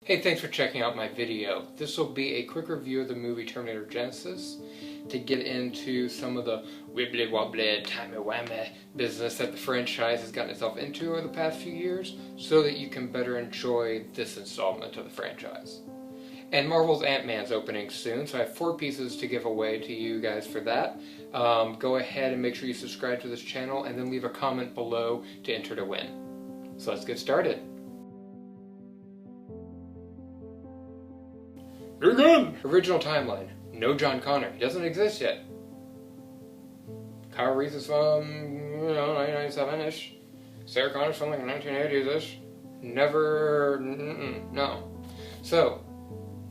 Hey, thanks for checking out my video. This will be a quick review of the movie Terminator Genisys to get into some of the wibbly wobbly timey wimey business that the franchise has gotten itself into over the past few years so that you can better enjoy this installment of the franchise. And Marvel's Ant-Man's opening soon, so I have 4 pieces to give away to you guys for that. Go ahead and make sure you subscribe to this channel and then leave a comment below to enter to win. So let's get started. Begin! Original timeline. No John Connor. He doesn't exist yet. Kyle Reese is from, 1997-ish. Sarah Connor's from like 1980s-ish. Never, no. So,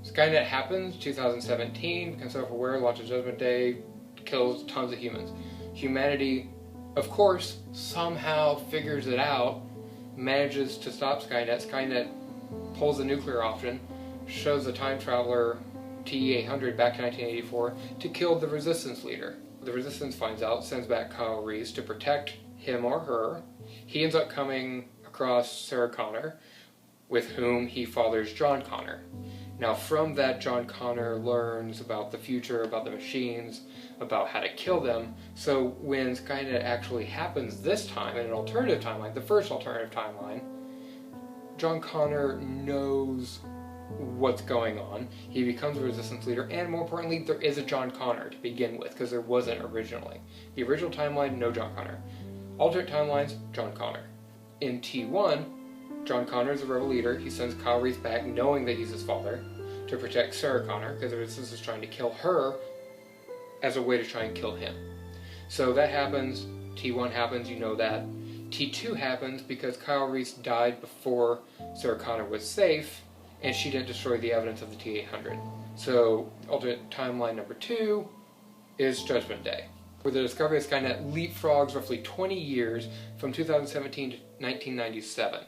Skynet happens, 2017, becomes self-aware, launches Judgment Day, kills tons of humans. Humanity, of course, somehow figures it out, manages to stop Skynet. Skynet pulls the nuclear option, shows the time traveler T-800 back to 1984 to kill the Resistance leader. The Resistance finds out, sends back Kyle Reese to protect him or her. He ends up coming across Sarah Connor, with whom he fathers John Connor. Now from that, John Connor learns about the future, about the machines, about how to kill them. So when Skynet actually happens this time, in an alternative timeline, the first alternative timeline, John Connor knows what's going on. He becomes a Resistance leader, and more importantly, there is a John Connor to begin with, because there wasn't originally. The original timeline, no John Connor. Alternate timelines, John Connor. In T1, John Connor is a rebel leader. He sends Kyle Reese back knowing that he's his father to protect Sarah Connor, because the Resistance is trying to kill her as a way to try and kill him. So that happens. T1 happens, you know that. T2 happens because Kyle Reese died before Sarah Connor was safe, and she didn't destroy the evidence of the T-800. So, alternate timeline number 2 is Judgment Day, where the discovery of Skynet leapfrogs roughly 20 years from 2017 to 1997.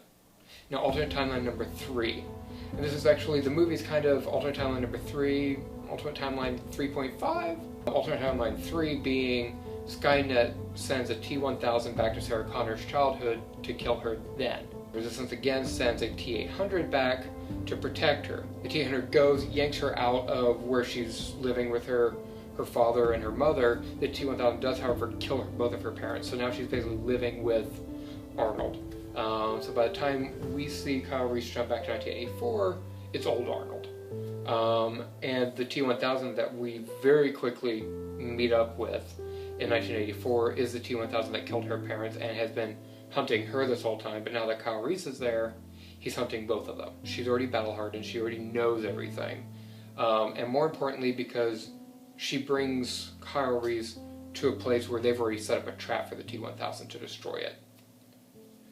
Now, alternate timeline number 3. And this is actually, the movie's kind of alternate timeline number 3, alternate timeline 3.5. Alternate timeline 3 being Skynet sends a T-1000 back to Sarah Connor's childhood to kill her then. Resistance again sends a T-800 back to protect her. The T-800 goes, yanks her out of where she's living with her father and her mother. The T-1000 does, however, kill both of her parents. So now she's basically living with Arnold. So by the time we see Kyle Reese jump back to 1984, it's old Arnold. And the T-1000 that we very quickly meet up with in 1984 is the T-1000 that killed her parents and has been hunting her this whole time, but now that Kyle Reese is there, he's hunting both of them. She's already battle-hardened, she already knows everything. And more importantly, because she brings Kyle Reese to a place where they've already set up a trap for the T-1000 to destroy it.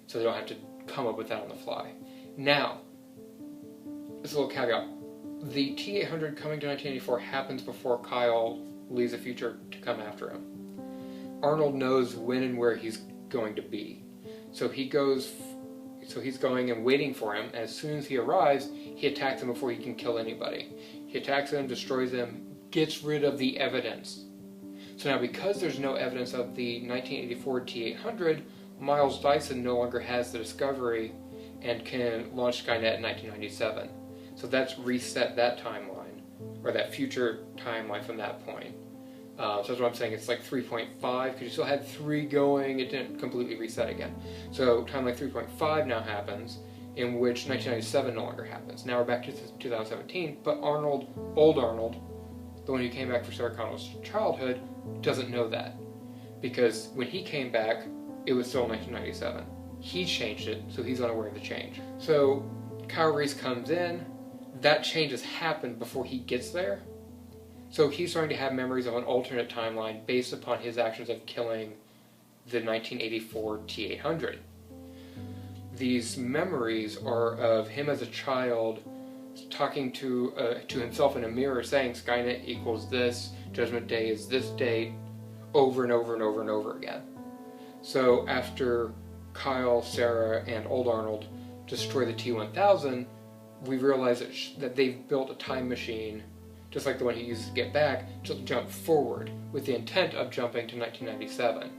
So they don't have to come up with that on the fly. Now, this little caveat. The T-800 coming to 1984 happens before Kyle leaves the future to come after him. Arnold knows when and where he's going to be. So he's going and waiting for him, and as soon as he arrives, he attacks him before he can kill anybody. He attacks him, destroys him, gets rid of the evidence. So now because there's no evidence of the 1984 T-800, Miles Dyson no longer has the discovery and can launch Skynet in 1997. So that's reset that timeline, or that future timeline from that point. So that's what I'm saying, it's like 3.5, because you still had 3 going, it didn't completely reset again. So timeline 3.5 now happens, in which 1997 no longer happens. Now we're back to 2017, but Arnold, old Arnold, the one who came back for Sarah Connor's childhood, doesn't know that. Because when he came back, it was still 1997. He changed it, so he's unaware of the change. So Kyle Reese comes in, that change has happened before he gets there. So he's starting to have memories of an alternate timeline based upon his actions of killing the 1984 T-800. These memories are of him as a child talking to himself in a mirror, saying Skynet equals this, Judgment Day is this date, over and over and over and over again. So after Kyle, Sarah, and old Arnold destroy the T-1000, we realize that they've built a time machine, just like the one he uses to get back, to jump forward, with the intent of jumping to 1997.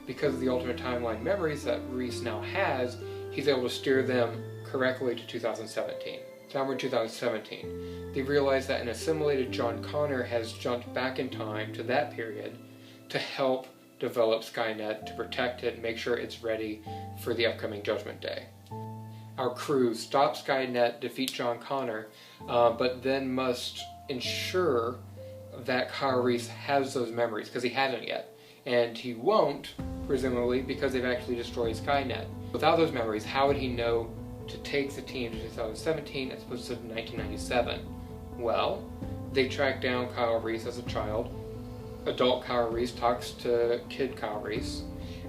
Because of the alternate timeline memories that Reese now has, he's able to steer them correctly to 2017. Now we're in 2017. They realize that an assimilated John Connor has jumped back in time to that period to help develop Skynet, to protect it, make sure it's ready for the upcoming Judgment Day. Our crew stop Skynet, defeat John Connor, but then must ensure that Kyle Reese has those memories, because he hasn't yet. And he won't, presumably, because they've actually destroyed Skynet. Without those memories, how would he know to take the team to 2017 as opposed to 1997? Well, they track down Kyle Reese as a child. Adult Kyle Reese talks to kid Kyle Reese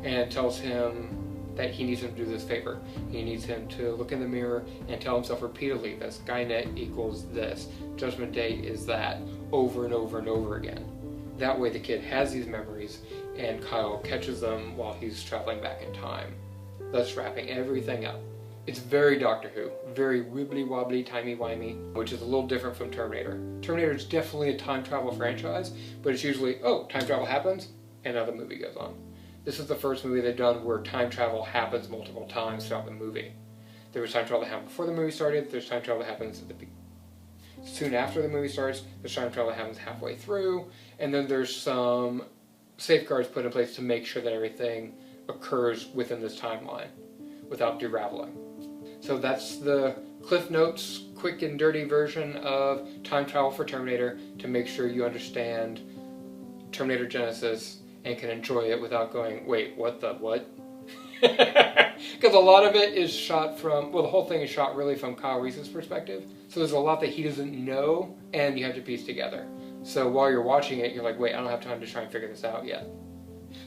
and tells him that he needs him to do this favor. He needs him to look in the mirror and tell himself repeatedly that Skynet equals this, Judgment Day is that, over and over and over again. That way the kid has these memories and Kyle catches them while he's traveling back in time, thus wrapping everything up. It's very Doctor Who, very wibbly-wobbly, timey-wimey, which is a little different from Terminator. Terminator is definitely a time travel franchise, but it's usually, oh, time travel happens, and now the movie goes on. This is the first movie they've done where time travel happens multiple times throughout the movie. There was time travel that happened before the movie started, there's time travel that happens soon after the movie starts, there's time travel that happens halfway through, and then there's some safeguards put in place to make sure that everything occurs within this timeline without deraveling. So that's the Cliff Notes, quick and dirty version of time travel for Terminator to make sure you understand Terminator Genisys and can enjoy it without going, wait, what the what? Because a lot of it is shot from, well, the whole thing is shot really from Kyle Reese's perspective. So there's a lot that he doesn't know and you have to piece together. So while you're watching it, you're like, wait, I don't have time to try and figure this out yet.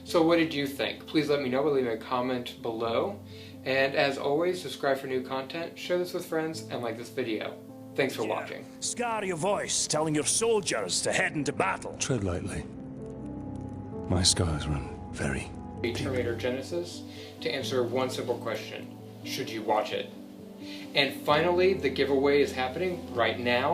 So what did you think? Please let me know by leaving a comment below. And as always, subscribe for new content, share this with friends, and like this video. Thanks for watching. Scar your voice, telling your soldiers to head into battle. Tread lightly. My scars run very deep. Terminator Genisys to answer one simple question. Should you watch it? And finally, the giveaway is happening right now.